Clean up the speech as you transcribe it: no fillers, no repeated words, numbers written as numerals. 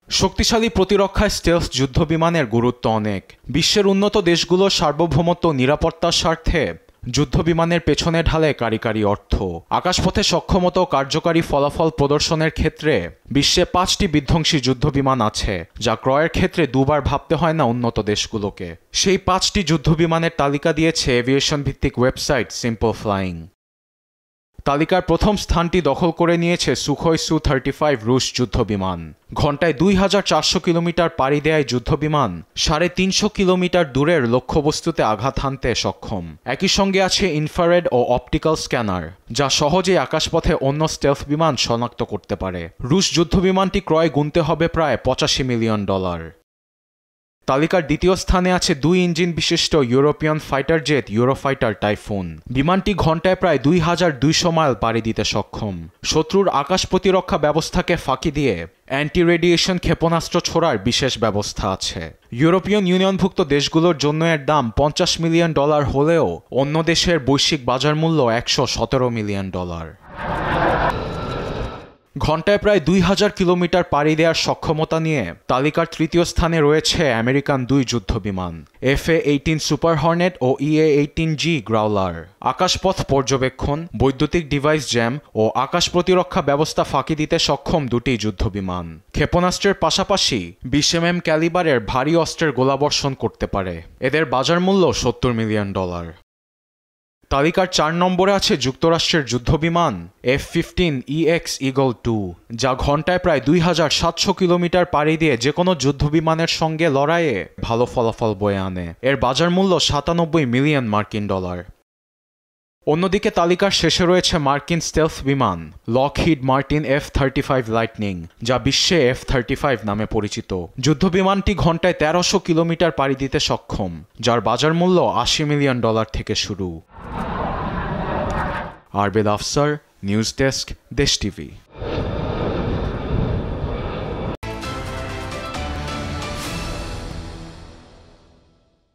শক্তিশালী প্রতিরক্ষায় স্টেলথ যুদ্ধবিমানের গুরুত্ব অনেক। বিশ্বের উন্নত দেশগুলোর সার্বভৌমত্ব নিরাপত্তার স্বার্থে যুদ্ধবিমানের পেছনে ঢালে কারিগরি অর্থ। আকাশপথে সক্ষমতা ও কার্যকারী ফলাফল প্রদর্শনের ক্ষেত্রে বিশ্বে 5টি বিধ্বংসী যুদ্ধবিমান আছে, যা ক্রয়ের ক্ষেত্রে দুবার ভাবতে হয় না উন্নত দেশগুলোকে। সেই 5টি যুদ্ধবিমানের তালিকা দিয়েছে এভিয়েশন ভিত্তিক ওয়েবসাইট সিম্পল ফ্লাইং। তালিকার প্রথম স্থানটি দখল করে নিয়েছে সুখোই সু-35 রুশ যুদ্ধবিমান। ঘণ্টায় 2400 কিলোমিটার পাড়ি দেয় যুদ্ধবিমান 350 কিলোমিটার দূরের লক্ষ্যবস্তুতে আঘাত হানতে সক্ষম। একই সঙ্গে আছে ইনফ্রারেড ও অপটিক্যাল স্ক্যানার, যা সহজেই আকাশপথে অন্য স্টেলথ বিমান শনাক্ত করতে পারে। রুশ যুদ্ধবিমানটি ক্রয় গুনতে হবে প্রায় $85 মিলিয়ন। তালিকার দ্বিতীয় স্থানে আছে 2 ইঞ্জিন বিশিষ্ট European fighter jet Eurofighter typhoon. বিমানটি ঘণ্টায় প্রায় 2200 মাইল পাড়ি দিতে সক্ষম। শত্রুর আকাশ প্রতিরক্ষা ব্যবস্থাকে ফাঁকি দিয়ে অ্যান্টি রেডিয়েশন ক্ষেপণাস্ত্র ছোড়ার বিশেষ ব্যবস্থা আছে। ইউরোপীয় ইউনিয়নভুক্ত দেশগুলোর জন্য এর দাম $50 মিলিয়ন হলেও অন্য দেশের বৈশ্বিক বাজার মূল্য $117 মিলিয়ন। ঘণ্টায় প্রায় 2000 কিলোমিটার পাড়ি দেওয়ার সক্ষমতা নিয়ে তালিকার তৃতীয় স্থানে রয়েছে আমেরিকান 2 যুদ্ধবিমান FA-18 সুপার হর্নেট ও EA-18G গ্রাউলার। আকাশপথ পর্যবেক্ষণ, বৈদ্যুতিক ডিভাইস জ্যাম ও আকাশ প্রতিরক্ষা ব্যবস্থা ফাঁকি দিতে সক্ষম দুটি যুদ্ধবিমান। ক্ষেপণাস্ত্রের পাশাপাশি 20 mm ক্যালিবারের ভারী অস্ত্রের গোলাবর্ষণ করতে পারে। এদের বাজার মূল্য $70 মিলিয়ন। তালিকার 4 নম্বরে আছে যুক্তরাষ্ট্রের যুদ্ধবিমান F-15EX ইগল 2, যা ঘণ্টায় প্রায় 2700 কিলোমিটার পাড়ি দিয়ে যে কোনো যুদ্ধবিমানের সঙ্গে লড়াইয়ে ভালো ফলাফল বয়ে আনে। এর বাজার মূল্য $97 মিলিয়ন। অন্যদিকে তালিকার শেষে রয়েছে মার্কিন স্টেলথ বিমান লকহিড মার্টিন F-35 লাইটনিং, যা বিশ্বে F-35 নামে পরিচিত। যুদ্ধবিমানটি ঘণ্টায় 1300 কিলোমিটার পাড়ি দিতে সক্ষম, যার বাজার মূল্য $80 মিলিয়ন থেকে শুরু। আরবেদ আফসার, নিউজ ডেস্ক, দেশ টিভি।